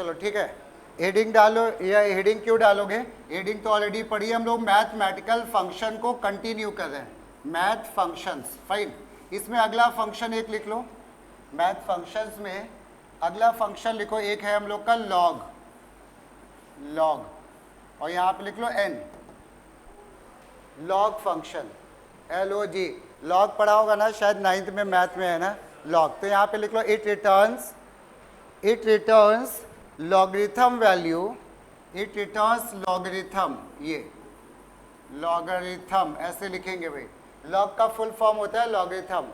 चलो ठीक है, हेडिंग डालो, या हेडिंग क्यों डालोगे, हेडिंग तो ऑलरेडी पढ़ी हम लोग, मैथमेटिकल फंक्शन को कंटिन्यू कर रहे हैं, मैथ फंक्शंस, फाइन। इसमें अगला फंक्शन एक लिख लो, मैथ फंक्शंस में अगला फंक्शन लिखो, एक है हम लोग का लॉग, लॉग, और यहाँ पे लिख लो N, log function, LOG, log पढ़ा होगा ना शायद 9th में मैथ में है ना लॉग, तो यहाँ पे लिख लो it returns logarithm value, it returns logarithm, ये लॉगरिथम ऐसे लिखेंगे भाई, लॉग का फुल फॉर्म होता है logarithm,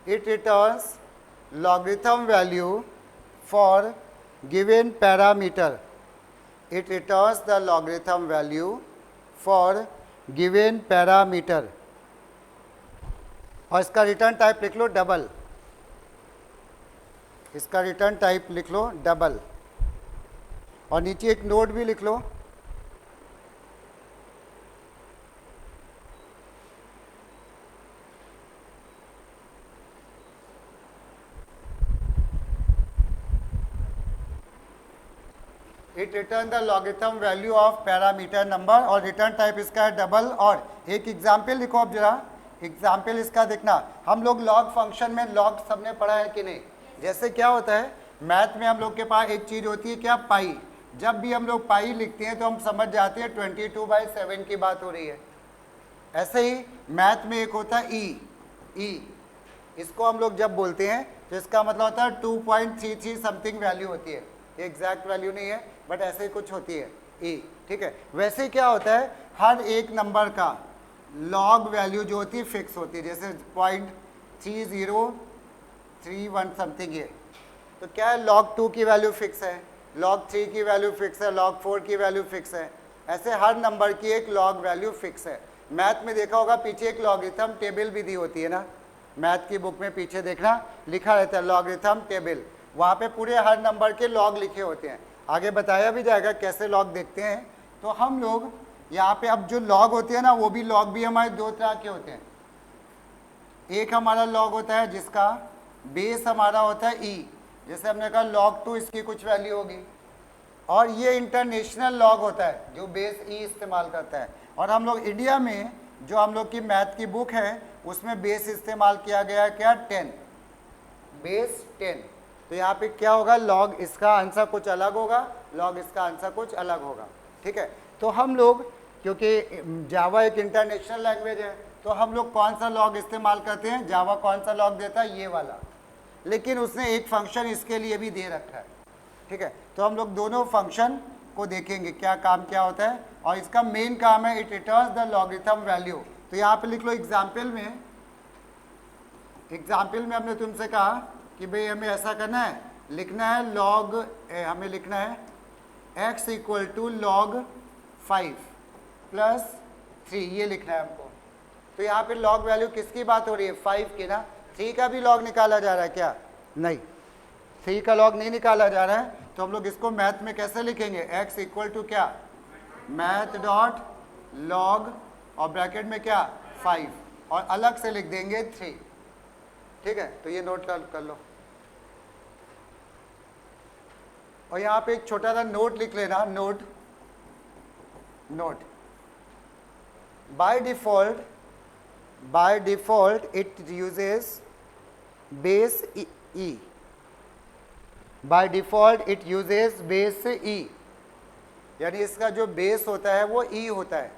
it returns logarithm value for given parameter, it returns the logarithm value for given parameter, और इसका रिटर्न टाइप लिख लो डबल, इसका रिटर्न टाइप लिख लो डबल, और नीचे एक नोट भी लिख लो, it return the logarithm value of parameter number, और रिटर्न टाइप इसका है डबल। और एक एग्जाम्पल लिखो, अब जरा एग्जाम्पल इसका देखना, हम लोग लॉग फंक्शन में लॉग सबने पढ़ा है कि नहीं, जैसे क्या होता है मैथ में हम लोग के पास एक चीज़ होती है क्या, पाई, जब भी हम लोग पाई लिखते हैं तो हम समझ जाते हैं 22/7 की बात हो रही है, ऐसे ही मैथ में एक होता है ई, इसको हम लोग जब बोलते हैं तो इसका मतलब होता है 2.33 समथिंग वैल्यू होती है, एग्जैक्ट वैल्यू नहीं है बट ऐसे ही कुछ होती है ई, ठीक है। वैसे क्या होता है हर एक नंबर का लॉग वैल्यू जो होती है फिक्स होती है, जैसे 0.3031 समथिंग ये, तो क्या है log 2 की वैल्यू फिक्स है, log 3 की वैल्यू फिक्स है, log 4 की वैल्यू फिक्स है, ऐसे हर नंबर की एक log वैल्यू फिक्स है। मैथ में देखा होगा पीछे एक लॉगरिथम टेबल भी दी होती है ना, मैथ की बुक में पीछे देखना लिखा रहता है लॉगरिथम टेबल, वहाँ पे पूरे हर नंबर के लॉग लिखे होते हैं, आगे बताया भी जाएगा कैसे लॉग देखते हैं। तो हम लोग यहाँ पे अब जो लॉग होते हैं ना, वो भी लॉग भी हमारे दो तरह के होते हैं, एक हमारा लॉग होता है जिसका बेस हमारा होता है ई, जैसे हमने कहा log 2 इसकी कुछ वैल्यू होगी, और ये इंटरनेशनल लॉग होता है जो बेस ई इस्तेमाल करता है, और हम लोग इंडिया में जो हम लोग की मैथ की बुक है उसमें बेस इस्तेमाल किया गया है क्या 10, बेस 10, तो यहाँ पे क्या होगा लॉग इसका आंसर कुछ अलग होगा, लॉग इसका आंसर कुछ अलग होगा, ठीक है। तो हम लोग क्योंकि जावा एक इंटरनेशनल लैंग्वेज है तो हम लोग कौन सा लॉग इस्तेमाल करते हैं, जावा कौन सा लॉग देता है, ये वाला, लेकिन उसने एक फंक्शन इसके लिए भी दे रखा है, ठीक है। तो हम लोग दोनों फंक्शन को देखेंगे क्या काम क्या होता है, और इसका मेन काम है it returns the logarithm value. तो यहाँ पे लिख लो एग्जाम्पल में हमने तुमसे कहा कि भाई हमें ऐसा करना है, लिखना है लॉग, हमें लिखना है x इक्वल टू log 5 + 3, ये लिखना है हमको। तो यहाँ पे लॉग वैल्यू किसकी बात हो रही है, 5 की ना, 3 का भी लॉग निकाला जा रहा है क्या, नहीं 3 का लॉग नहीं निकाला जा रहा है, तो हम लोग इसको मैथ में कैसे लिखेंगे, x इक्वल टू क्या, मैथ डॉट लॉग और ब्रैकेट में क्या 5, और अलग से लिख देंगे 3, ठीक है। तो ये नोट कर लो, और यहाँ पे एक छोटा सा नोट लिख लेना, note by default it uses base E, by default it uses base E, यानी इसका जो बेस होता है वो ई होता है,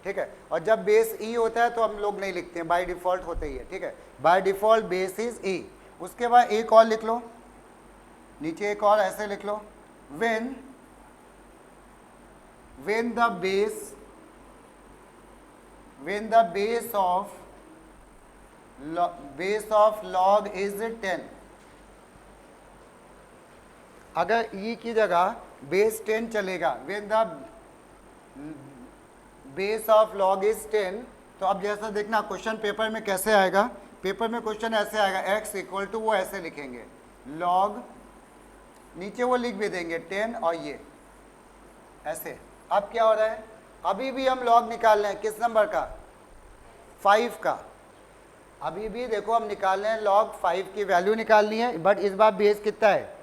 ठीक है। और जब बेस ई होता है तो हम लोग नहीं लिखते हैं, बाय डिफॉल्ट होता ही है, ठीक है, बाय डिफॉल्ट बेस इज ई। उसके बाद एक और लिख लो, नीचे एक और ऐसे लिख लो, when the base of log is 10, अगर e की जगह बेस 10 चलेगा, when the base of log is 10, तो अब जैसा देखना क्वेश्चन पेपर में कैसे आएगा, पेपर में क्वेश्चन ऐसे आएगा x इक्वल टू, वो ऐसे लिखेंगे log, नीचे वो लिख भी देंगे 10 और ये ऐसे। अब क्या हो रहा है, अभी भी हम लॉग निकाल रहे हैं किस नंबर का, 5 का, अभी भी देखो हम निकाल रहे हैं लॉग 5 की वैल्यू निकालनी है, बट इस बार बेस कितना है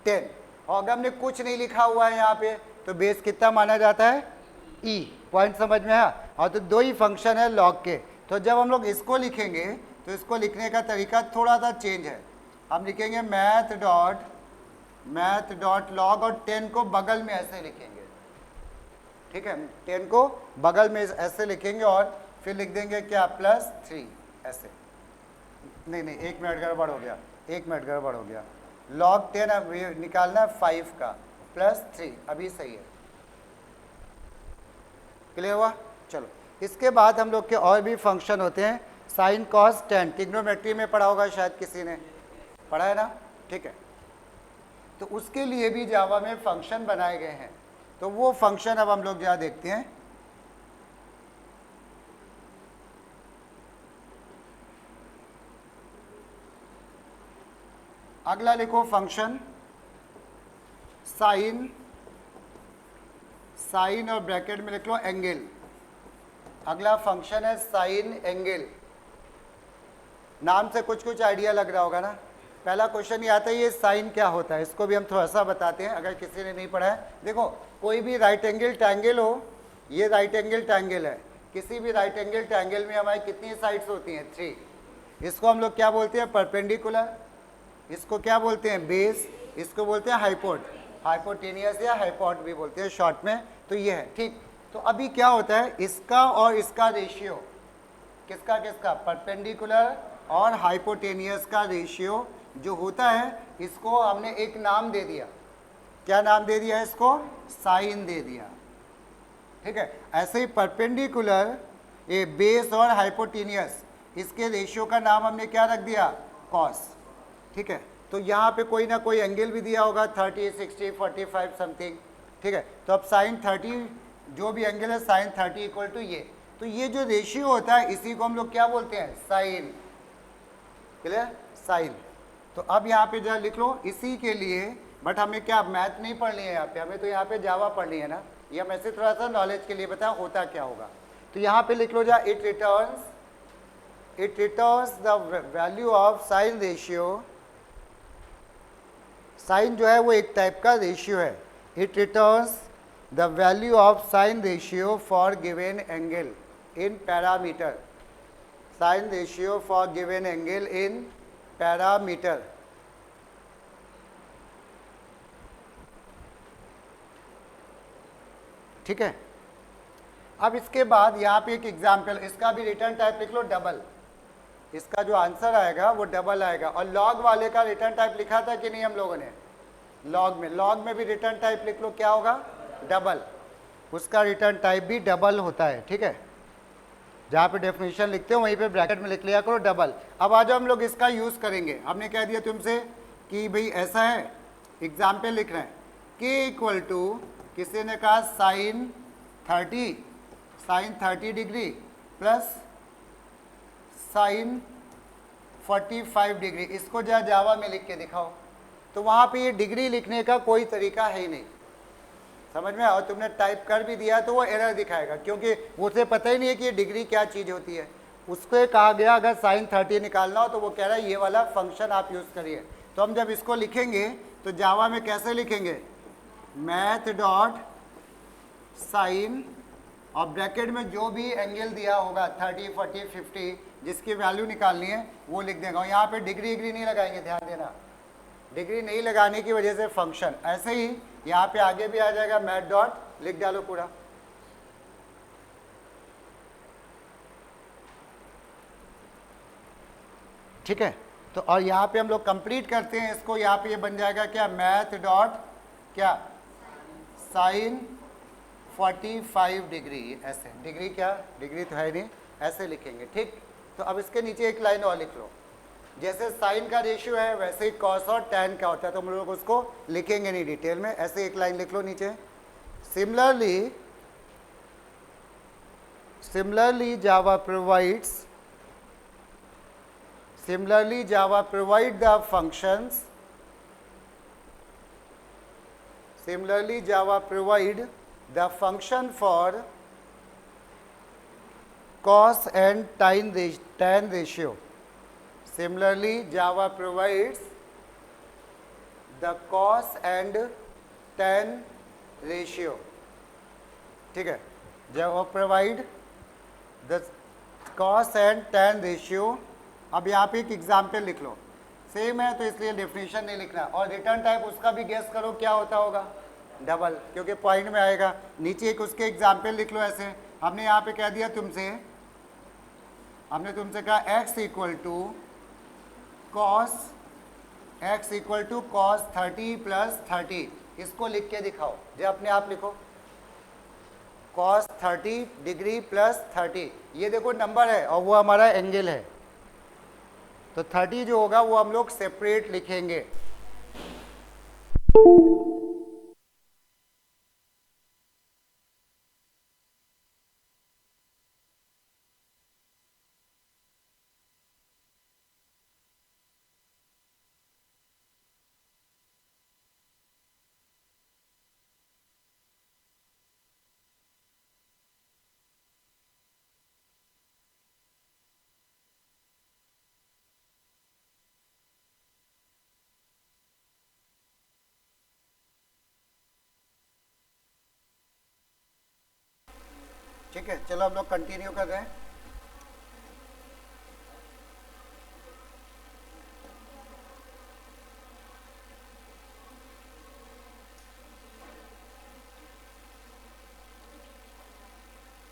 10, और अगर हमने कुछ नहीं लिखा हुआ है यहाँ पे तो बेस कितना माना जाता है, ई। पॉइंट समझ में आया। और तो दो ही फंक्शन है लॉग के, तो जब हम लोग इसको लिखेंगे तो इसको लिखने का तरीका थोड़ा सा चेंज है। हम लिखेंगे मैथ डॉट लॉग और 10 को बगल में ऐसे लिखेंगे, ठीक है, 10 को बगल में ऐसे लिखेंगे और फिर लिख देंगे क्या, +3 ऐसे। नहीं, 1 मिनट गड़बड़ हो गया, 1 मिनट गड़बड़ हो गया। log 10 अब ये निकालना है 5 का, +3 अभी सही है। क्लियर हुआ? चलो, इसके बाद हम लोग के और भी फंक्शन होते हैं। साइन कॉस टेन, ट्रिग्नोमेट्री में पढ़ा होगा शायद, किसी ने पढ़ा है ना, ठीक है। तो उसके लिए भी जावा में फंक्शन बनाए गए हैं, तो वो फंक्शन अब हम लोग जरा देखते हैं। अगला लिखो फंक्शन साइन और ब्रैकेट में लिख लो एंगल। अगला फंक्शन है साइन एंगल। नाम से कुछ आइडिया लग रहा होगा ना। पहला क्वेश्चन ये आता है, ये साइन क्या होता है, इसको भी हम थोड़ा सा बताते हैं अगर किसी ने नहीं पढ़ा है। देखो, कोई भी राइट एंगल ट्रायंगल हो, ये राइट एंगल ट्रायंगल है, किसी भी राइट एंगल ट्रायंगल में हमारी कितनी साइड्स होती हैं, 3। इसको हम लोग क्या बोलते हैं, परपेंडिकुलर। इसको क्या बोलते हैं, बेस। इसको बोलते हैं हाइपोटेनियस या हाइपोट भी बोलते हैं शॉर्ट में। तो ये है, ठीक। तो अभी क्या होता है, इसका और इसका रेशियो, किसका, परपेंडिकुलर और हाइपोटेनियस का रेशियो जो होता है, इसको हमने एक नाम दे दिया। क्या नाम दे दिया, इसको साइन दे दिया, ठीक है। ऐसे ही परपेंडिकुलर, ये बेस और हाइपोटेनियस, इसके रेशियो का नाम हमने क्या रख दिया, कॉस, ठीक है। तो यहाँ पे कोई ना कोई एंगल भी दिया होगा, 30, 60, 45 समथिंग, ठीक है। तो अब साइन 30, जो भी एंगल है साइन 30 इक्वल टू ये। तो ये जो रेशियो होता है इसी को हम लोग क्या बोलते हैं, साइन। Clear, sign. तो अब यहाँ पे जरा लिख लो इसी के लिए, बट हमें क्या मैथ नहीं पढ़नी है यहाँ पे, हमें तो यहाँ पे जावा पढ़नी है ना। ये हम ऐसे थोड़ा सा नॉलेज के लिए बताया होता क्या होगा। तो यहाँ पे लिख लो जरा, it returns the value of sine ratio. Sine जो है वो एक टाइप का रेशियो है। It returns the value of sine ratio for given angle in parameter. Sine ratio for given angle in parameter. ठीक है। अब इसके बाद यहाँ पे एक एग्जाम्पल, इसका भी रिटर्न टाइप लिख लो डबल। इसका जो आंसर आएगा वो डबल आएगा। और लॉग वाले का रिटर्न टाइप लिखा था कि नहीं हम लोगों ने, लॉग में भी रिटर्न टाइप लिख लो, क्या होगा, डबल। उसका रिटर्न टाइप भी डबल होता है, ठीक है। जहाँ पे डेफिनेशन लिखते हो वहीं पे ब्रैकेट में लिख लिया करो डबल। अब आ जाओ हम लोग इसका यूज़ करेंगे। हमने कह दिया तुमसे कि भाई ऐसा है, एग्जाम्पल लिख रहे हैं, के इक्वल टू, किसी ने कहा sine 30 degree plus sine 45 degree. इसको जरा जावा में लिख के दिखाओ। तो वहाँ पे ये डिग्री लिखने का कोई तरीका है ही नहीं, समझ में। और तुमने टाइप कर भी दिया तो वो एरर दिखाएगा, क्योंकि उसे पता ही नहीं है कि ये डिग्री क्या चीज़ होती है। उसको कहा गया अगर साइन 30 निकालना हो तो वो कह रहा है ये वाला फंक्शन आप यूज़ करिए। तो हम जब इसको लिखेंगे तो जावा में कैसे लिखेंगे, मैथ डॉट साइन और ब्रैकेट में जो भी एंगल दिया होगा 30, 40, 50 जिसकी वैल्यू निकालनी है वो लिख देगा। और यहाँ पे डिग्री नहीं लगाएंगे, ध्यान देना, डिग्री नहीं लगाने की वजह से फंक्शन। ऐसे ही यहाँ पे आगे भी आ जाएगा, मैथ डॉट लिख डालो पूरा। ठीक है। तो और यहाँ पे हम लोग कंप्लीट करते हैं इसको। यहाँ पे ये बन जाएगा क्या, मैथ डॉट क्या, साइन 45 डिग्री। ऐसे डिग्री क्या, डिग्री तो है नहीं, ऐसे लिखेंगे, ठीक। तो अब इसके नीचे एक लाइन और लिख लो। जैसे साइन का रेशियो है वैसे ही कॉस और टैन का होता है, तो हम लोग उसको लिखेंगे नहीं डिटेल में, ऐसे एक लाइन लिख लो नीचे। Similarly Java provide the functions, similarly Java provide the function for cos and tan ratio. Similarly Java provides the cos and ten ratio, ठीक है, जब provide the cos and ten ratio. अब यहाँ पे एक एग्जाम्पल लिख लो, सेम है तो इसलिए डेफिनेशन नहीं लिखना, और रिटर्न टाइप उसका भी गेस करो क्या होता होगा, डबल, क्योंकि पॉइंट में आएगा। नीचे एक उसके एग्जाम्पल लिख लो ऐसे, हमने यहाँ पे कह दिया तुमसे, हमने तुमसे कहा x equal to cos 30 plus 30, इसको लिख के दिखाओ, जो अपने आप लिखो, cos 30 डिग्री प्लस 30, ये देखो नंबर है और वो हमारा एंगल है, तो 30 जो होगा वो हम लोग सेपरेट लिखेंगे। ठीक है, चलो हम लोग कंटिन्यू कर रहे हैं।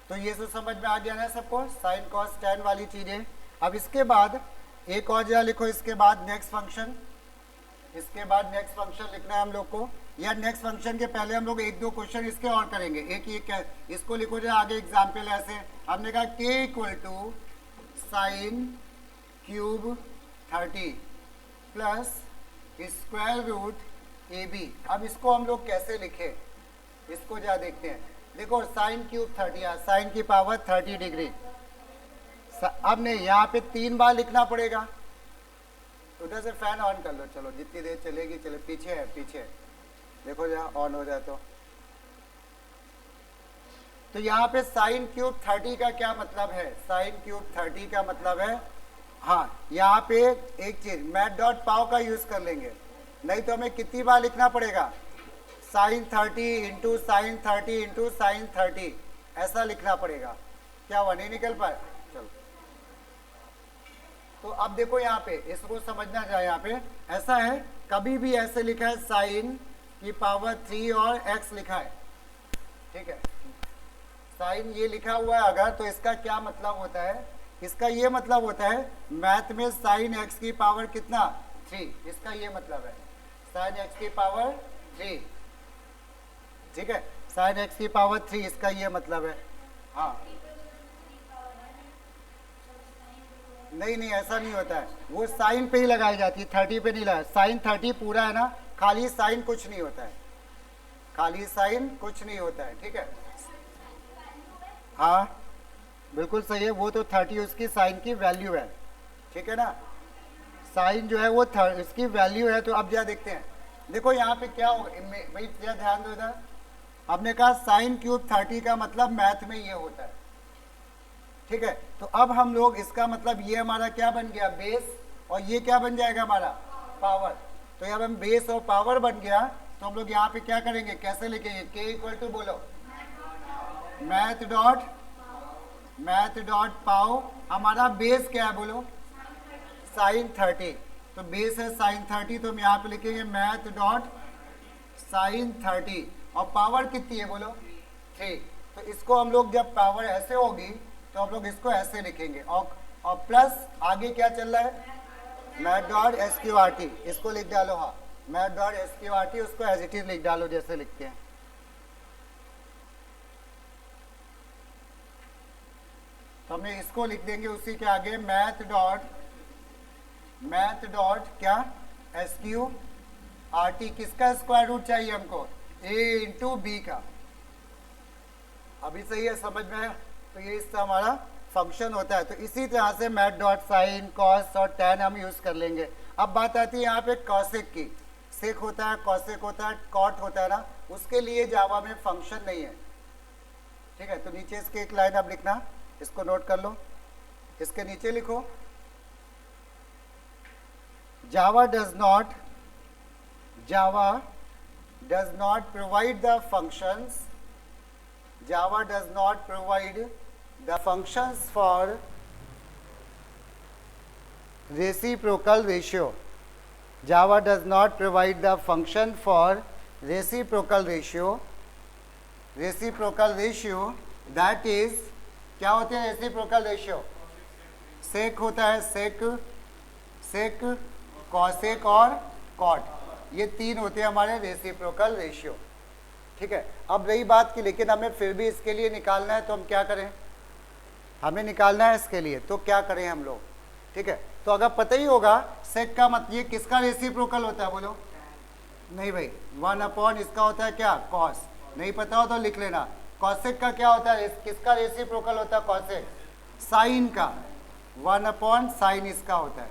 तो ये तो समझ में आ गया ना सबको, साइन कॉस टेन वाली चीजें। अब इसके बाद एक और जगह लिखो, इसके बाद नेक्स्ट फंक्शन, इसके बाद नेक्स्ट फंक्शन लिखना है हम लोग को, या नेक्स्ट फंक्शन के पहले हम लोग एक दो क्वेश्चन इसके और करेंगे। एक ये इसको लिखो जो आगे एग्जाम्पल ऐसे, हमने कहा k equal to sine cube 30 plus square root AB। अब इसको हम लोग कैसे लिखे, इसको जरा देखते हैं। देखो साइन क्यूब 30, साइन की पावर 30 डिग्री, अब नहीं यहाँ पे 3 बार लिखना पड़ेगा, उधर से फैन ऑन कर लो, चलो जितनी देर चलेगी चले, पीछे है पीछे, देखो जहाँ ऑन हो जाए तो यहाँ पे साइन क्यूब 30 का क्या मतलब है, साइन क्यूब 30 का मतलब है, हाँ यहाँ पे एक चीज मैथ डॉट पाव का यूज कर लेंगे, नहीं तो हमें कितनी बार लिखना पड़ेगा, sine 30 into sine 30 into sine 30, ऐसा लिखना पड़ेगा। क्या हुआ, नहीं निकल पाए, चलो। तो अब देखो यहाँ पे इसको समझना चाहिए, यहाँ पे ऐसा है, कभी भी ऐसे लिखा है साइन की पावर 3 और x लिखा है, ठीक है, साइन ये लिखा हुआ है अगर, तो इसका क्या मतलब होता है, इसका ये मतलब होता है मैथ में साइन x की पावर कितना 3, इसका ये मतलब है साइन x की पावर 3, ठीक है, साइन x की पावर 3, इसका ये मतलब है। हाँ नहीं नहीं ऐसा नहीं होता है, वो साइन पे ही लगाई जाती है, 30 पे नहीं लगा, साइन 30 पूरा है ना, खाली साइन कुछ नहीं होता है, खाली साइन कुछ नहीं होता है, ठीक है, हाँ बिल्कुल सही है, वो तो 30 उसकी साइन की वैल्यू है, ठीक है ना, साइन जो है वो इसकी वैल्यू है। तो अब क्या देखते हैं, देखो यहाँ पे क्या होगा भाई, क्या ध्यान दो इधर, आपने कहा साइन क्यूब 30 का मतलब मैथ में ये होता है, ठीक है, तो अब हम लोग इसका मतलब ये हमारा क्या बन गया, बेस, और ये क्या बन जाएगा हमारा पावर, तो जब हम बेस और पावर बन गया तो हम लोग यहाँ पे क्या करेंगे, कैसे लिखेंगे, k इक्वल टू बोलो मैथ डॉट पाव, हमारा बेस क्या है बोलो साइन 30, तो बेस है साइन 30, तो हम यहाँ पे लिखेंगे मैथ डॉट साइन 30, और पावर कितनी है बोलो 3, तो इसको हम लोग जब पावर ऐसे होगी तो हम लोग इसको ऐसे लिखेंगे, और प्लस आगे क्या चल रहा है, मैथ डॉट SQRT, इसको लिख डालो, हाँ मैथ डॉट SQRT, उसको एज इट इज लिख डालो जैसे लिखते हैं। तो हमने इसको लिख देंगे उसी के आगे मैथ डॉट क्या SQRT, किसका स्क्वायर रूट चाहिए हमको, a इंटू बी का, अभी सही है समझ में है, तो ये इसका हमारा फंक्शन होता है। तो इसी तरह से मैथ डॉट साइन कॉस और टैन हम यूज कर लेंगे। अब बात आती है यहाँ पे कॉसेक की, सेक होता है, कॉसेक होता है, कॉट होता है ना, उसके लिए जावा में फंक्शन नहीं है, ठीक है, तो नीचे इसके एक लाइन अब लिखना, इसको नोट कर लो, इसके नीचे लिखो जावा does Java does not provide the functions. Java does not provide the functions for reciprocal ratio. Java does not provide the function for reciprocal ratio. Reciprocal ratio, that is, क्या होते हैं reciprocal ratio? sec होता है, sec, cosec और cot, ये तीन होते हैं हमारे रेसिप्रोकल रेशियो। ठीक है, अब रही बात की लेकिन हमें फिर भी इसके लिए निकालना है, तो हम क्या करें? हमें निकालना है इसके लिए, तो क्या करें हम लोग? ठीक है, तो अगर पता ही होगा सेक का मतलब ये किसका रेसिप्रोकल होता है, बोलो। नहीं भाई, 1 इसका होता है क्या? कॉस। नहीं पता हो तो लिख लेना। कॉसेक का क्या होता है? किसका रेसिप्रोकल होता है कॉसेक? साइन का। 1 साइन इसका होता है,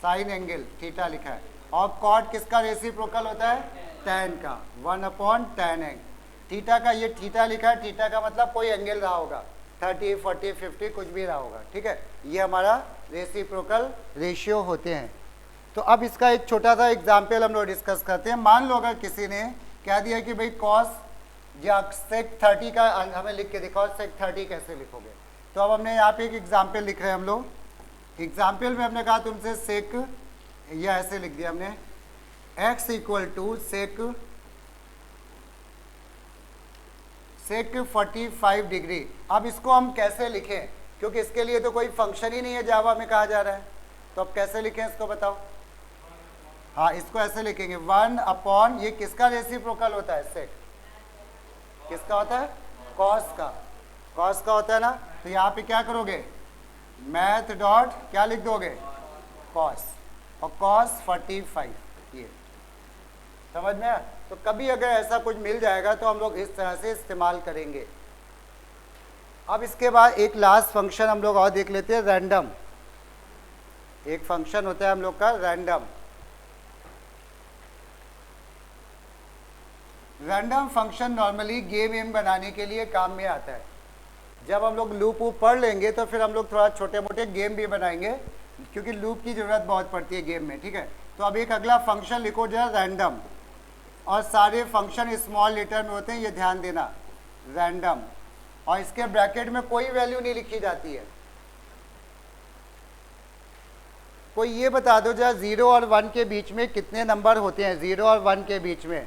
साइन एंगल थीटा लिखा है। और कॉट किसका रेसिप्रोकल होता है? टैन का। 1 टैन एंग थीटा का, ये थीटा लिखा है, थीटा का मतलब कोई एंगल रहा होगा, 30, 40, 50 कुछ भी रहा होगा। ठीक है, ये हमारा रेसिप्रोकल रेशियो होते हैं। तो अब इसका एक छोटा सा एग्जाम्पल हम लोग डिस्कस करते हैं। मान लो अगर किसी ने कह दिया कि भाई कॉस या सेक 30 का हमें लिख के दिखाओ, सेक 30 कैसे लिखोगे? तो अब हमने यहाँ पे एक एग्जाम्पल लिख रहे हैं हम लोग। एग्जाम्पल में हमने कहा तुमसे सेक, या ऐसे लिख दिया हमने, x equal to sec 45 degree. अब इसको हम कैसे लिखें, क्योंकि इसके लिए तो कोई फंक्शन ही नहीं है जावा में कहा जा रहा है, तो अब कैसे लिखें इसको बताओ? हाँ, इसको ऐसे लिखेंगे 1 ये किसका रेसिप्रोकल होता है? सेक किसका होता है? कॉस का। कॉस का होता है ना, तो यहाँ पे क्या करोगे? मैथ डॉट क्या लिख दोगे? कॉस, और कॉस 45, ये समझ में आया? तो कभी अगर ऐसा कुछ मिल जाएगा तो हम लोग इस तरह से इस्तेमाल करेंगे। अब इसके बाद एक लास्ट फंक्शन हम लोग और देख लेते हैं, रैंडम। एक फंक्शन होता है हम लोग का random. Random function normally game बनाने के लिए काम में आता है। जब हम लोग लूप पढ़ लेंगे तो फिर हम लोग थोड़ा छोटे मोटे गेम भी बनाएंगे, क्योंकि लूप की ज़रूरत बहुत पड़ती है गेम में। ठीक है, तो अब एक अगला फंक्शन लिखो जो है रैंडम, और सारे फंक्शन स्मॉल लेटर में होते हैं, ये ध्यान देना, रैंडम। और इसके ब्रैकेट में कोई वैल्यू नहीं लिखी जाती है। कोई ये बता दो जरा, 0 और 1 के बीच में कितने नंबर होते हैं? 0 और 1 के बीच में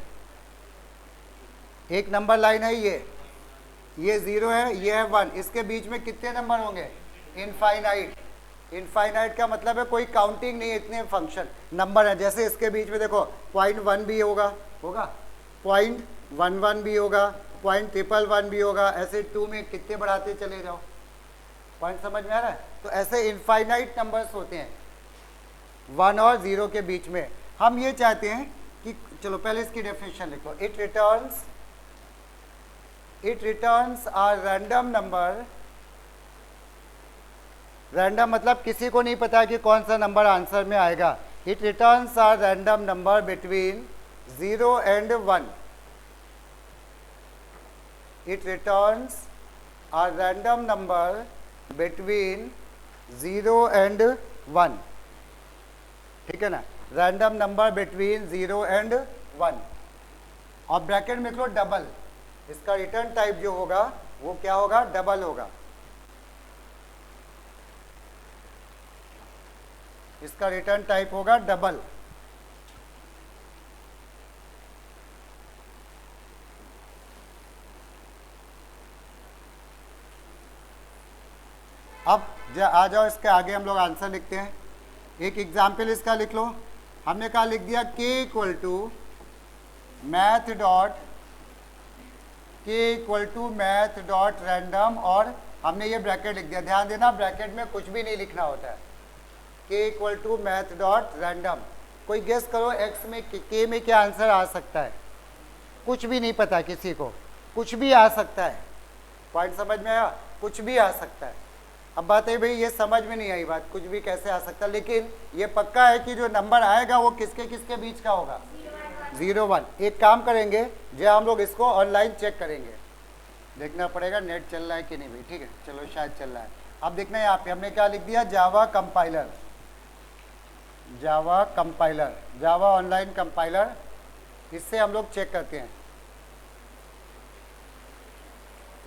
एक नंबर लाइन है, ये 0 है, ये है 1, इसके बीच में कितने नंबर होंगे? इनफाइनाइट। इनफाइनाइट का मतलब है कोई काउंटिंग नहीं है, इतने फंक्शन नंबर है। जैसे इसके बीच में देखो 0.1 भी होगा, 0.11 भी होगा, 0.111 भी होगा, ऐसे 2 में कितने बढ़ाते चले जाओ। पॉइंट समझ में आ रहा है? तो ऐसे इनफाइनाइट नंबर्स होते हैं 1 और 0 के बीच में। हम ये चाहते हैं कि चलो पहले इसकी डेफिनेशन लिखो। It returns a random number. Random मतलब किसी को नहीं पता कि कौन सा नंबर आंसर में आएगा। It returns a random number between 0 and 1। It returns a random number between 0 and 1। ठीक है ना, रैंडम नंबर बिटवीन 0 and 1। और ब्रैकेट में लिख लो डबल। इसका रिटर्न टाइप जो होगा वो क्या होगा? डबल होगा। इसका रिटर्न टाइप होगा डबल। अब आ जाओ, इसके आगे हम लोग आंसर लिखते हैं। एक एग्जाम्पल इसका लिख लो। हमने कहा लिख दिया k equal to math dot random, और हमने ये ब्रैकेट लिख दिया। ध्यान देना, ब्रैकेट में कुछ भी नहीं लिखना होता है। k equal to math dot random. कोई गेस करो x में k में क्या आंसर आ सकता है? कुछ भी नहीं पता किसी को, कुछ भी आ सकता है। पॉइंट समझ में आया? कुछ भी आ सकता है। अब बात है भाई, ये समझ में नहीं आई बात, कुछ भी कैसे आ सकता है, लेकिन ये पक्का है कि जो नंबर आएगा वो किसके किसके बीच का होगा? 0 1। एक काम करेंगे, जो हम लोग इसको ऑनलाइन चेक करेंगे, देखना पड़ेगा नेट चल रहा है कि नहीं भाई। ठीक है, चलो शायद चल रहा है। अब देखना यहाँ पे हमने क्या लिख दिया? जावा कंपाइलर, जावा ऑनलाइन कंपाइलर। इससे हम लोग चेक करते हैं।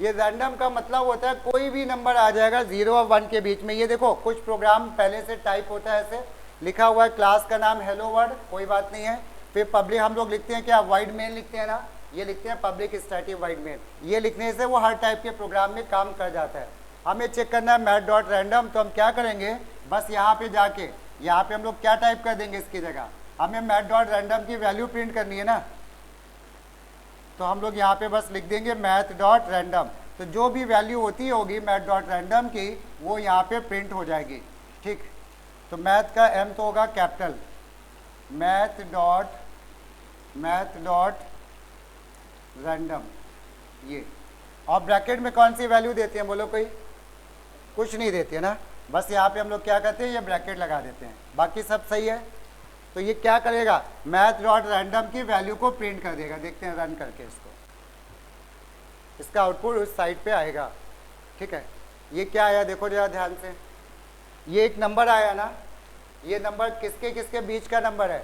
ये रैंडम का मतलब होता है कोई भी नंबर आ जाएगा 0 और 1 के बीच में। ये देखो कुछ प्रोग्राम पहले से टाइप होता है, ऐसे लिखा हुआ है, क्लास का नाम हेलो वर्ल्ड, कोई बात नहीं है। फिर पब्लिक हम लोग लिखते हैं क्या, वाइड मेन लिखते हैं ना, ये लिखते हैं पब्लिक स्टैटिक वाइड मेन। ये लिखने से वो हर टाइप के प्रोग्राम में काम कर जाता है। हमें चेक करना है मैथ डॉट रैंडम, तो हम क्या करेंगे, बस यहाँ पे जाके यहाँ पे हम लोग क्या टाइप कर देंगे इसकी जगह, हमें मैथ डॉट रैंडम की वैल्यू प्रिंट करनी है ना, तो हम लोग यहाँ पे बस लिख देंगे मैथ डॉट रैंडम। तो जो भी वैल्यू होती होगी मैथ डॉट रैंडम की वो यहाँ पे प्रिंट हो जाएगी। ठीक, तो मैथ का एम तो होगा कैपिटल, मैथ डॉट रैंडम ये, और ब्रैकेट में कौन सी वैल्यू देते हैं बोलो, कोई कुछ नहीं देती है ना, बस यहाँ पे हम लोग क्या करते हैं, ये ब्रैकेट लगा देते हैं, बाकी सब सही है। तो ये क्या करेगा, मैथ डॉट रैंडम की वैल्यू को प्रिंट कर देगा। देखते हैं रन करके इसको, इसका आउटपुट उस साइड पे आएगा। ठीक है, ये क्या आया देखो जरा ध्यान से, ये एक नंबर आया ना, ये नंबर किसके किसके बीच का नंबर है,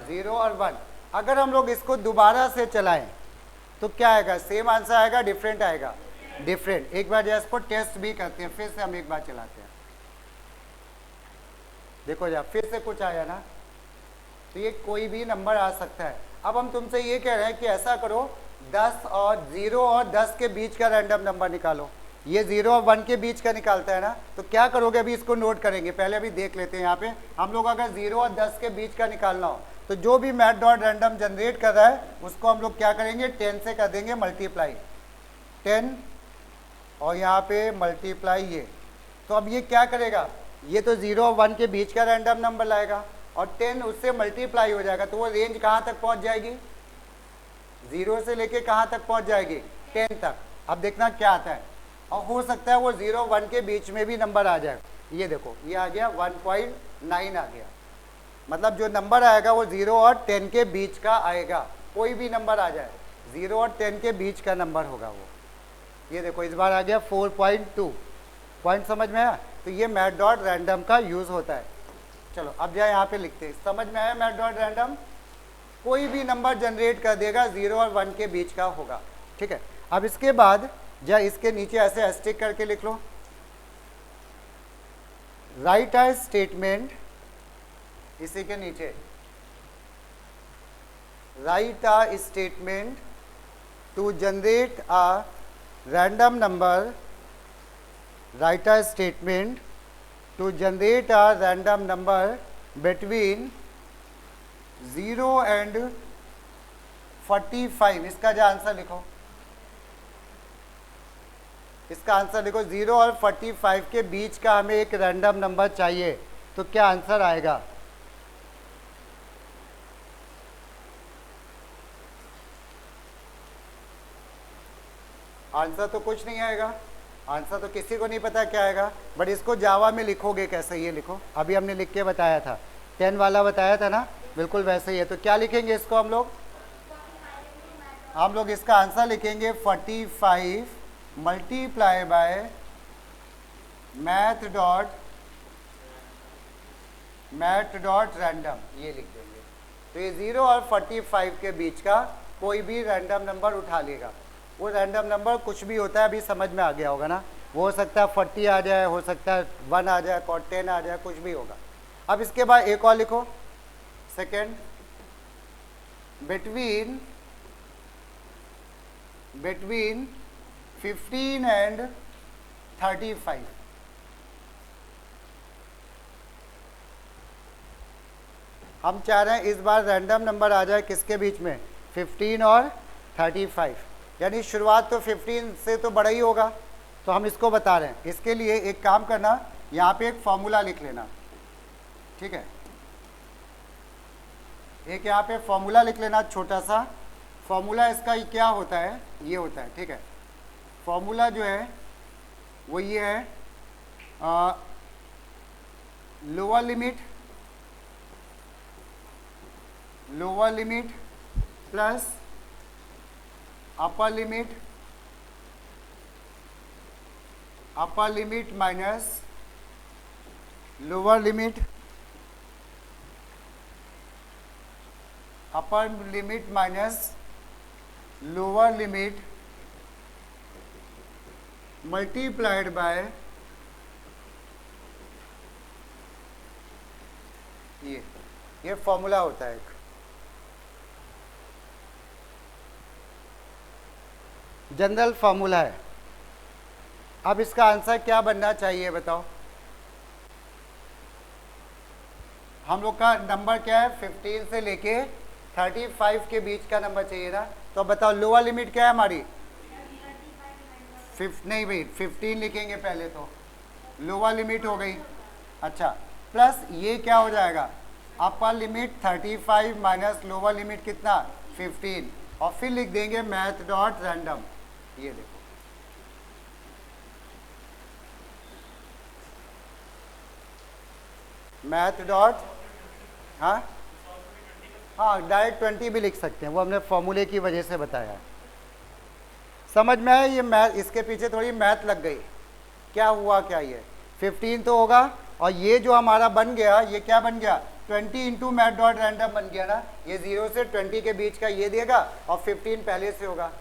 0 और 1। अगर हम लोग इसको दोबारा से चलाएं तो क्या आएगा, सेम आंसर आएगा, डिफरेंट आएगा, डिफरेंट। एक बार जरा इसको टेस्ट भी करते हैं, फिर से हम एक बार चलाते हैं, देखो जरा फिर से कुछ आया ना, तो ये कोई भी नंबर आ सकता है। अब हम तुमसे ये कह रहे हैं कि ऐसा करो 10 और 0 और 10 के बीच का रैंडम नंबर निकालो। ये 0 और 1 के बीच का निकालता है ना, तो क्या करोगे, अभी इसको नोट करेंगे, पहले अभी देख लेते हैं। यहाँ पे हम लोग अगर 0 और 10 के बीच का निकालना हो तो जो भी मैथ डॉट रैंडम जनरेट कर रहा है उसको हम लोग क्या करेंगे, 10 से कर देंगे मल्टीप्लाई, 10 और यहाँ पे मल्टीप्लाई ये। तो अब ये क्या करेगा, ये तो 0 और 1 के बीच का रैंडम नंबर लाएगा और 10 उससे मल्टीप्लाई हो जाएगा, तो वो रेंज कहाँ तक पहुँच जाएगी, 0 से लेके कहाँ तक पहुँच जाएगी, 10 तक। अब देखना क्या आता है, और हो सकता है वो 0 1 के बीच में भी नंबर आ जाए। ये देखो ये आ गया 1.9 आ गया, मतलब जो नंबर आएगा वो 0 और 10 के बीच का आएगा, कोई भी नंबर आ जाए 0 और 10 के बीच का नंबर होगा वो। ये देखो इस बार आ गया 4.2, पॉइंट समझ में आया। तो ये मैथ डॉट रैंडम का यूज़ होता है। चलो अब जाए यहाँ पे लिखते हैं, समझ में आया, मैथ डॉट रैंडम कोई भी नंबर जनरेट कर देगा, 0 और 1 के बीच का होगा। ठीक है, अब इसके बाद जा इसके नीचे ऐसे एस्टिक करके लिख लो, राइट अ स्टेटमेंट, इसी के नीचे write a statement to generate a random number, write a statement to generate a random number between 0 and 45। इसका जो आंसर लिखो, इसका आंसर लिखो, 0 और 45 के बीच का हमें एक रैंडम नंबर चाहिए, तो क्या आंसर आएगा, आंसर तो कुछ नहीं आएगा, आंसर तो किसी को नहीं पता क्या आएगा, बट इसको जावा में लिखोगे कैसे, ये लिखो, अभी हमने लिख के बताया था, 10 वाला बताया था ना, बिल्कुल वैसे ही है। तो क्या लिखेंगे इसको हम लोग इसका आंसर लिखेंगे 45 multiply by math dot random, ये लिख देंगे। तो ये 0 और 45 के बीच का कोई भी रैंडम नंबर उठा लेगा, वो रैंडम नंबर कुछ भी होता है, अभी समझ में आ गया होगा ना, वो हो सकता है 40 आ जाए, हो सकता है 1 आ जाए, 10 आ जाए, कुछ भी होगा। अब इसके बाद एक और लिखो, सेकेंड, बिटवीन 15 एंड 35। हम चाह रहे हैं इस बार रैंडम नंबर आ जाए किसके बीच में, 15 और 35, यानी शुरुआत तो 15 से तो बड़ा ही होगा, तो हम इसको बता रहे हैं। इसके लिए एक काम करना, यहाँ पे एक फॉर्मूला लिख लेना, ठीक है, एक यहाँ पे फॉर्मूला लिख लेना, छोटा सा फॉर्मूला। इसका क्या होता है, ये होता है, ठीक है, फॉर्मूला जो है वो ये है, lower limit plus upper limit minus lower limit upper limit minus lower limit multiplied by ये फॉर्मूला होता है एक। जनरल फॉर्मूला है। अब इसका आंसर क्या बनना चाहिए बताओ? हम लोग का नंबर क्या है? 15 से लेके 35 के बीच का नंबर चाहिए ना। तो बताओ लोअर लिमिट क्या है हमारी? नहीं भाई, 15 लिखेंगे पहले तो, लोअर लिमिट हो गई। अच्छा, प्लस ये क्या हो जाएगा? Upper limit 35 minus lower limit कितना? 15, और फिर लिख देंगे मैथ डॉट रैंडम। ये देखो, मैथ डॉट, हाँ हाँ, डायरेक्ट 20 भी लिख सकते हैं, वो हमने फॉर्मूले की वजह से बताया। समझ में आया? ये मैथ, इसके पीछे थोड़ी मैथ लग गई। क्या हुआ? क्या ये 15 तो होगा, और ये जो हमारा बन गया, ये क्या बन गया? 20 इंटू मैथ डॉट रैंडम बन गया ना। ये 0 से 20 के बीच का ये देगा, और 15 पहले से होगा।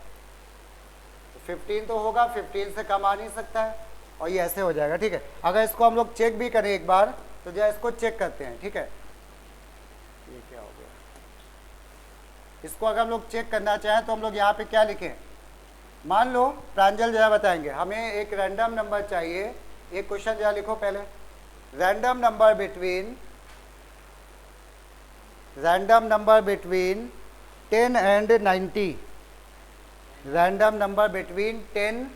15 तो होगा, 15 से कम आ नहीं सकता है, और ये ऐसे हो जाएगा। ठीक है, अगर इसको हम लोग चेक भी करें एक बार, तो जो इसको चेक करते हैं। ठीक है, ये क्या हो गया? इसको अगर हम लोग चेक करना चाहें तो हम लोग यहाँ पे क्या लिखें? मान लो प्रांजल जरा बताएंगे, हमें एक रैंडम नंबर चाहिए। एक क्वेश्चन जरा लिखो पहले। Random number between 10 and 90। Random number between 10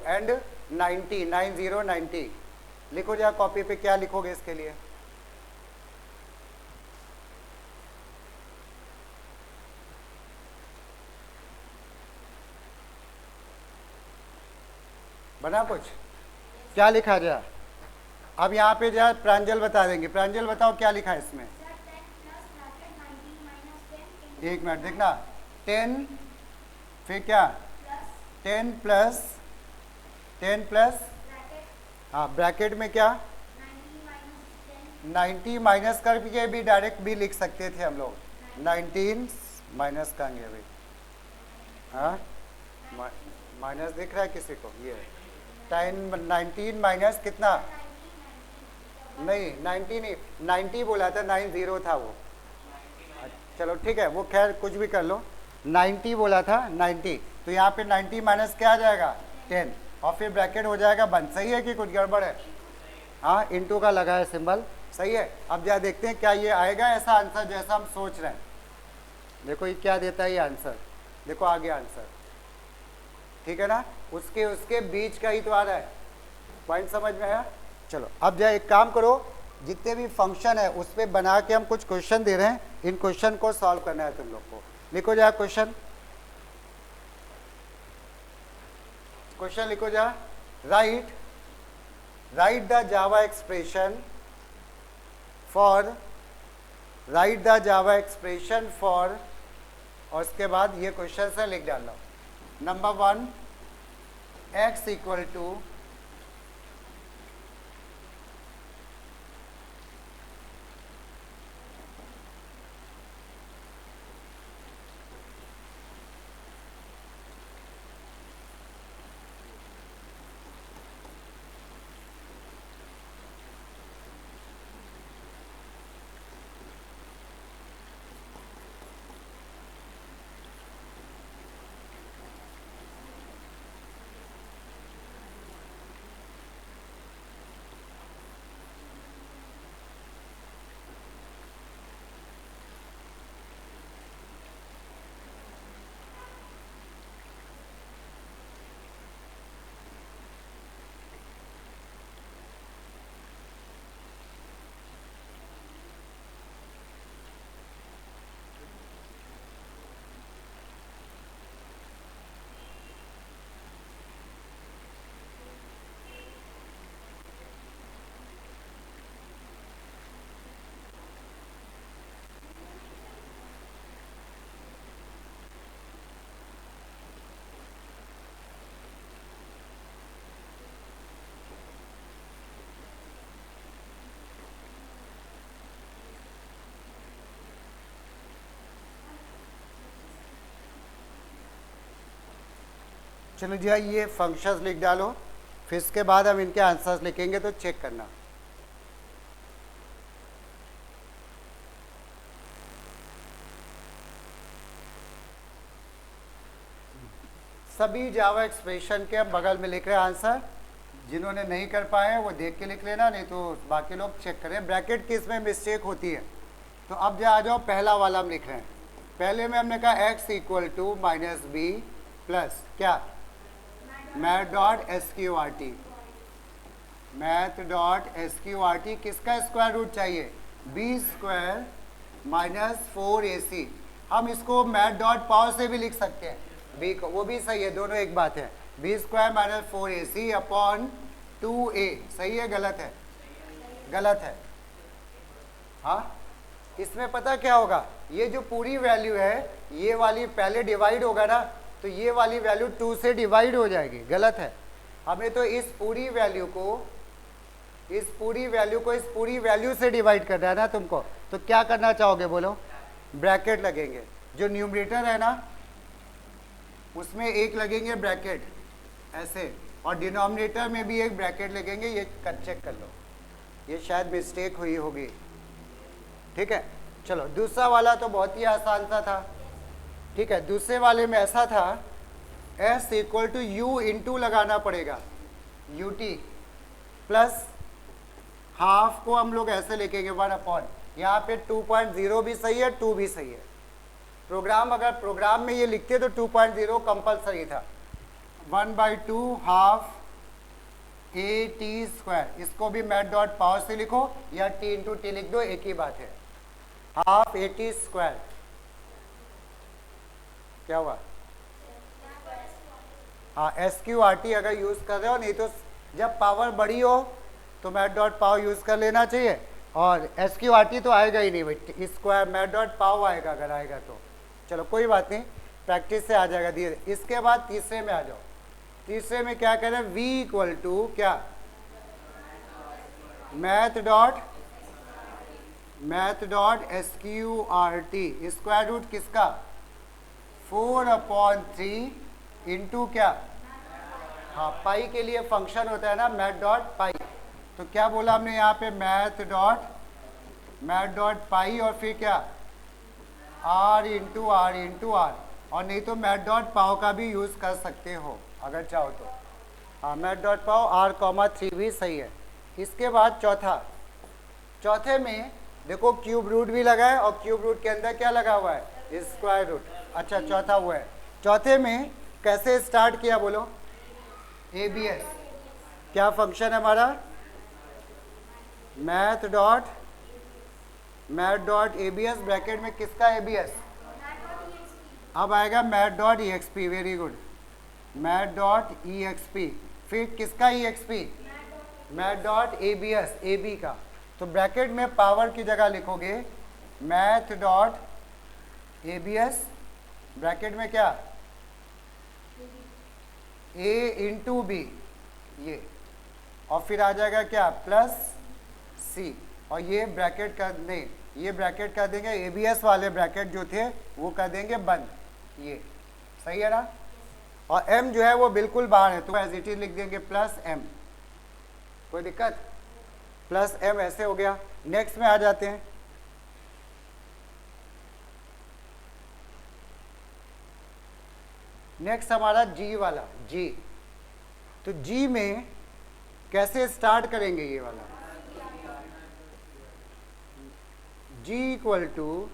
and 90। लिखो जरा कॉपी पे, क्या लिखोगे इसके लिए? बना कुछ? क्या लिखा जा? अब यहाँ पे जरा प्रांजल बता देंगे। प्रांजल बताओ क्या लिखा है इसमें? एक मिनट देखना, 10 फिर क्या? 10 प्लस, हाँ ब्रैकेट में क्या? 90 माइनस करके भी डायरेक्ट भी लिख सकते थे हम लोग। 19 माइनस करेंगे अभी, हाँ माइनस दिख रहा है किसी को? ये 19 माइनस कितना? नहीं 90 नहीं, 90 बोला था, 90 था वो। चलो ठीक है, वो खैर कुछ भी कर लो। 90 बोला था, 90, तो यहाँ पे 90 माइनस क्या आ जाएगा? 10, और फिर ब्रैकेट हो जाएगा बंद। सही है कि कुछ गड़बड़ है? हाँ, इंटू का लगा है सिंबल, सही है। अब जरा देखते हैं क्या ये आएगा ऐसा आंसर जैसा हम सोच रहे हैं। देखो ये क्या देता है ये आंसर, देखो आ गया आंसर। ठीक है ना, उसके बीच का ही तो आ रहा है। पॉइंट समझ में आया? चलो अब जरा एक काम करो, जितने भी फंक्शन है उस पर बना के हम कुछ क्वेश्चन दे रहे हैं, इन क्वेश्चन को सॉल्व करना है तुम लोग को। लिखो जरा क्वेश्चन लिखो जरा। Right the Java expression for, और उसके बाद ये क्वेश्चन से लिख डालना। नंबर 1, x इक्वल टू चलो जी, ये फंक्शंस लिख डालो, फिर इसके बाद हम इनके आंसर्स लिखेंगे तो चेक करना। सभी जावा एक्सप्रेशन के हम बगल में लिख रहे हैं आंसर। जिन्होंने नहीं कर पाए हैं वो देख के लिख लेना, नहीं तो बाकी लोग चेक करें। ब्रैकेट की इसमें मिस्टेक होती है। तो अब जो आ जाओ, पहला वाला हम लिख रहे हैं। पहले में हमने कहा x equal to minus B plus क्या, math dot SQRT। Math dot SQRT किसका स्क्वायर रूट चाहिए, बी स्क्वायर माइनस 4AC। हम इसको मैथ डॉट पावर से भी लिख सकते हैं, बी को, वो भी सही है, दोनों एक बात है। B square minus 4AC upon 2A। सही है गलत है, गलत है। हाँ, इसमें पता क्या होगा, ये जो पूरी वैल्यू है ये वाली पहले डिवाइड होगा ना, तो ये वाली वैल्यू 2 से डिवाइड हो जाएगी, गलत है। हमें तो इस पूरी वैल्यू को इस पूरी वैल्यू से डिवाइड करना है ना तुमको। तो क्या करना चाहोगे बोलो, ब्रैकेट लगेंगे। जो न्यूमरेटर है ना उसमें एक लगेंगे ब्रैकेट ऐसे, और डिनोमिनेटर में भी एक ब्रैकेट लगेंगे। ये चेक कर लो, ये शायद मिस्टेक हुई होगी। ठीक है, चलो दूसरा वाला तो बहुत ही आसान सा था। ठीक है, दूसरे वाले में ऐसा था, s equal to U into लगाना पड़ेगा ut प्लस हाफ को हम लोग ऐसे लिखेंगे 1 अपॉन, यहाँ पे 2.0 भी सही है, 2 भी सही है। अगर प्रोग्राम में ये लिखते तो 2.0 कंपलसरी था। 1/2 हाफ AT स्क्वायर, इसको भी मैथ डॉट पावर से लिखो या t इंटू टी लिख दो, एक ही बात है। हाफ AT स्क्वायर क्या हुआ, हाँ SQRT अगर यूज कर रहे हो, नहीं तो जब पावर बड़ी हो तो मैथ डॉट पावर यूज कर लेना चाहिए। और SQRT तो आएगा ही नहीं भाई, स्क्वायर मैथ डॉट पावर आएगा अगर आएगा तो। चलो कोई बात नहीं, प्रैक्टिस से आ जाएगा धीरे। इसके बाद तीसरे में आ जाओ। तीसरे में क्या कह रहे हैं, v इक्वल टू क्या, math dot SQRT square root किसका, 4/3 इंटू क्या, हाँ पाई के लिए फंक्शन होता है ना मैथ डॉट पाई। तो क्या बोला हमने यहाँ पे, मैथ डॉट पाई और फिर क्या r इंटू आर, और नहीं तो मैथ डॉट पाव का भी यूज़ कर सकते हो अगर चाहो तो। हाँ, मैथ डॉट पाव r,3 भी सही है। इसके बाद चौथे में देखो क्यूब रूट भी लगा है, और क्यूब रूट के अंदर क्या लगा हुआ है, स्क्वायर रूट। अच्छा, चौथा हुआ है। चौथे में कैसे स्टार्ट किया बोलो, ABS। क्या फंक्शन है हमारा, मैथ डॉट ABS, ब्रैकेट में किसका ABS, अब आएगा math dot EXP। Very good, math dot EXP। फिर किसका EXP, math dot ABS, AB का। तो ब्रैकेट में पावर की जगह लिखोगे मैथ डॉट ABS, ब्रैकेट में क्या, A इंटू B, ये, और फिर आ जाएगा क्या, प्लस C, और ये ब्रैकेट कर नहीं, ये ब्रैकेट कर देंगे, ABS वाले ब्रैकेट जो थे वो कर देंगे बंद। ये सही है ना। और M जो है वो बिल्कुल बाहर है, तो एज इट इज लिख देंगे प्लस M, कोई दिक्कत, प्लस M ऐसे हो गया। नेक्स्ट में आ जाते हैं। नेक्स्ट हमारा G वाला, G। तो G में कैसे स्टार्ट करेंगे ये वाला, G equal to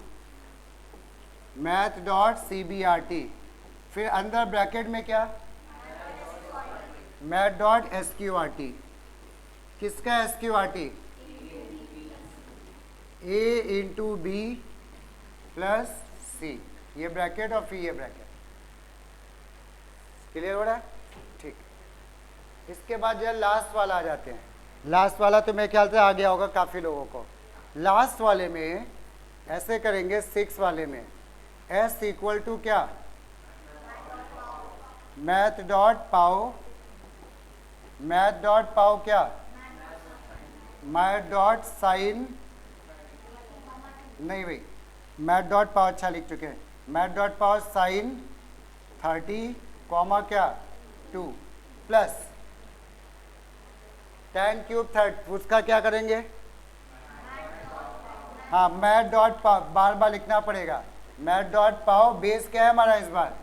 math dot CBRT, फिर अंदर ब्रैकेट में क्या, मैथ डॉट SQRT। किसका SQRT, A into B plus C, ये ब्रैकेट और फिर ये ब्रैकेट। क्लियर हो रहा है, ठीक। इसके बाद जो लास्ट वाला आ जाते हैं। लास्ट वाला तो मेरे ख्याल से आ गया होगा काफ़ी लोगों को। लास्ट वाले में ऐसे करेंगे, 6 वाले में S इक्वल टू क्या, मैथ डॉट पाव क्या, मैथ डॉट साइन, नहीं भाई मैथ डॉट पाव अच्छा लिख चुके हैं, मैथ डॉट पाव साइन 30 कॉमा क्या 2 प्लस tan क्यूब थर्ड, उसका क्या करेंगे? हाँ, मैथ डॉट पाव, बार बार लिखना पड़ेगा। मैथ डॉट पाव, बेस क्या है हमारा इस बार?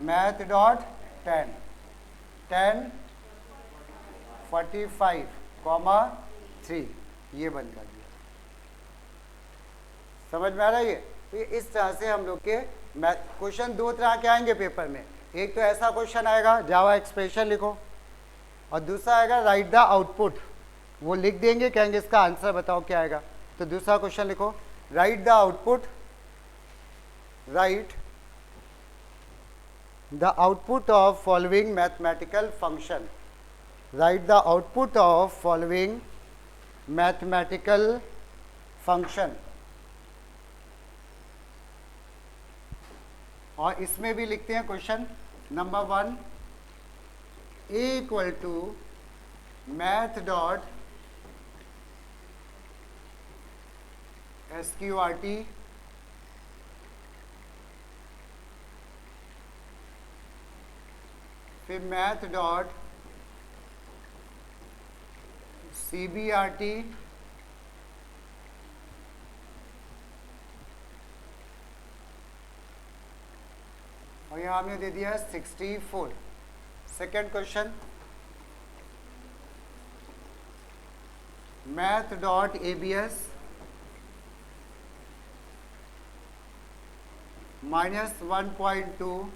मैथ डॉट 10 45,3 ये बन कर दिया। समझ में आ रहा है ये? तो इस तरह से हम लोग के क्वेश्चन दो तरह के आएंगे पेपर में। एक तो ऐसा क्वेश्चन आएगा जावा एक्सप्रेशन लिखो, और दूसरा आएगा राइट द आउटपुट। वो लिख देंगे, कहेंगे इसका आंसर बताओ क्या आएगा। तो दूसरा क्वेश्चन लिखो, write the output, write the output of following mathematical function, write the output of following mathematical function. और इसमें भी लिखते हैं question number 1, A equal to math dot SQRT फिर मैथ डॉट CBRT और यहाँ हमने दे दिया 64। Second question, math dot ABS -1.2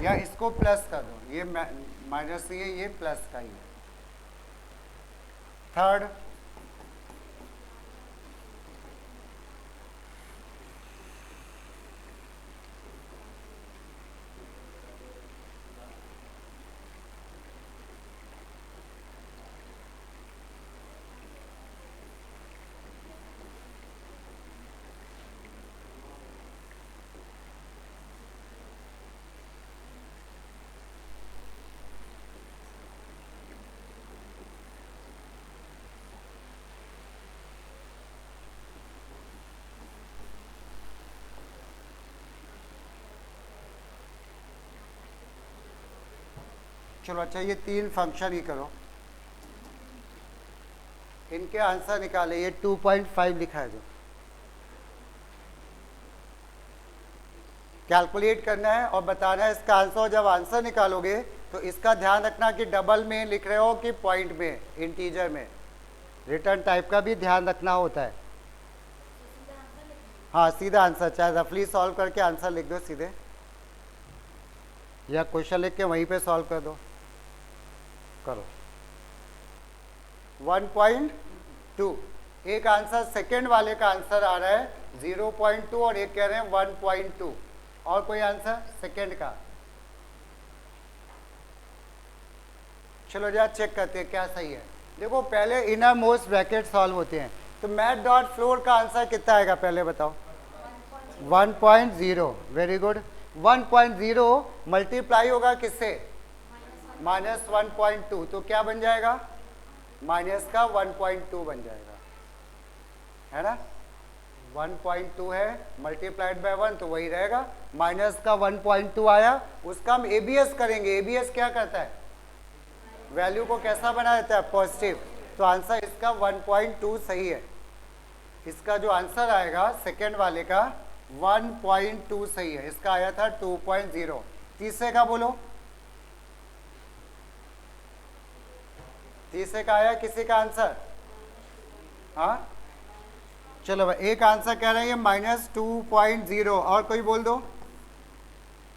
या इसको प्लस कर दो, ये माइनस ये प्लस का ही है। थर्ड, चलो अच्छा ये तीन फंक्शन ही करो, इनके आंसर निकाले। ये 2.5 लिखा है जो कैलकुलेट करना है और बताना है इसका आंसर। और जब आंसर निकालोगे तो इसका ध्यान रखना कि डबल में लिख रहे हो कि पॉइंट में, इंटीजर में। रिटर्न टाइप का भी ध्यान रखना होता है। हाँ, सीधा आंसर, चाहे रफली सॉल्व करके आंसर लिख दो सीधे, या क्वेश्चन लिख के वहीं पे सॉल्व कर दो। करो 1.2। एक आंसर सेकेंड वाले का आंसर आ रहा है 0.2 और एक कह रहे हैं 1.2। और कोई आंसर सेकेंड का? चलो जरा चेक करते हैं क्या सही है। देखो पहले इनर मोस्ट ब्रैकेट सॉल्व होते हैं, तो मैथ डॉट फ्लोर का आंसर कितना आएगा पहले बताओ? 1.0। Very good. 1.0 मल्टीप्लाई होगा किससे? -1.2, तो क्या बन जाएगा? माइनस का 1.2 बन जाएगा, है ना? 1.2 है मल्टीप्लाइड बाय 1 तो वही रहेगा। माइनस का 1.2 आया, उसका हम एबीएस करेंगे। एबीएस क्या करता है? वैल्यू को कैसा बना देता है? पॉजिटिव। तो आंसर इसका 1.2 सही है। इसका जो आंसर आएगा सेकेंड वाले का 1.2 सही है। इसका आया था 2.0। तीसरे का बोलो, तीसरे का आया किसी का आंसर? हाँ चलो भाई, एक आंसर कह रहे हैं -2.0, और कोई बोल दो।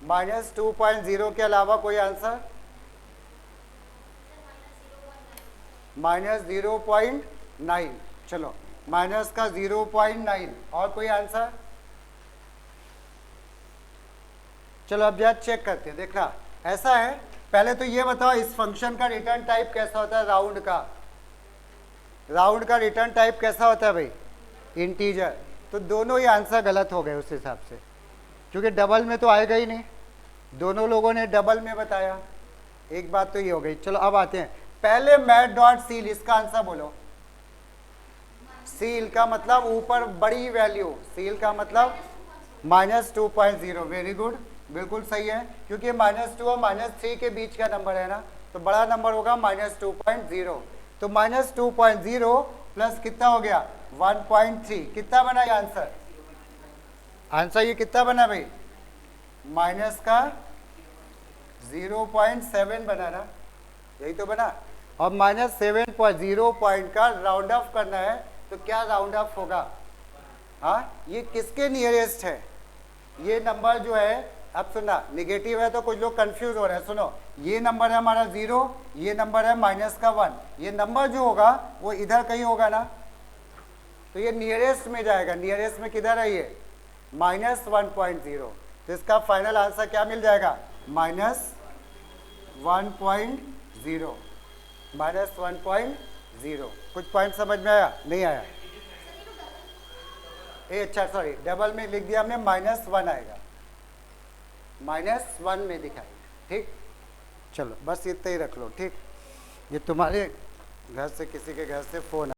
-2.0 के अलावा कोई आंसर? -0.9। चलो माइनस का 0.9, और कोई आंसर? चलो अब जरा चेक करते हैं। देखना ऐसा है, पहले तो ये बताओ इस फंक्शन का रिटर्न टाइप कैसा होता है? राउंड का। राउंड का रिटर्न टाइप कैसा होता है भाई? इंटीजर। तो दोनों ही आंसर गलत हो गए उस हिसाब से, क्योंकि डबल में तो आएगा ही नहीं। दोनों लोगों ने डबल में बताया, एक बात तो ये हो गई। चलो अब आते हैं पहले मैथ डॉट सील, इसका आंसर बोलो। सील का मतलब ऊपर बड़ी वैल्यू, सील का मतलब -2.0। वेरी गुड, बिल्कुल सही है, क्योंकि -2 और -3 के बीच का नंबर है ना, तो बड़ा नंबर होगा -2.0। तो -2.0 प्लस कितना हो गया 1.3, कितना बना ये आंसर? आंसर ये कितना बना भाई? माइनस का 0.7 बना ना, यही तो बना। और -7.0 पॉइंट का राउंड ऑफ करना है, तो क्या राउंड ऑफ होगा? हाँ, ये किसके नियरेस्ट है? ये नंबर जो है, अब सुनना, निगेटिव है तो कुछ लोग कंफ्यूज हो रहे हैं। सुनो, ये नंबर है हमारा 0, ये नंबर है -1, ये नंबर जो होगा वो इधर कहीं होगा ना, तो ये नियरेस्ट में जाएगा। नियरेस्ट में किधर है ये? -1.0। तो इसका फाइनल आंसर क्या मिल जाएगा? -1.0, -1.0। कुछ पॉइंट समझ में आया? नहीं आया? अच्छा सॉरी, डबल में लिख दिया हमने, -1 आएगा, -1 में दिखाएगा। ठीक, चलो बस इतना ही रख लो। ठीक, ये तुम्हारे घर से, किसी के घर से फोन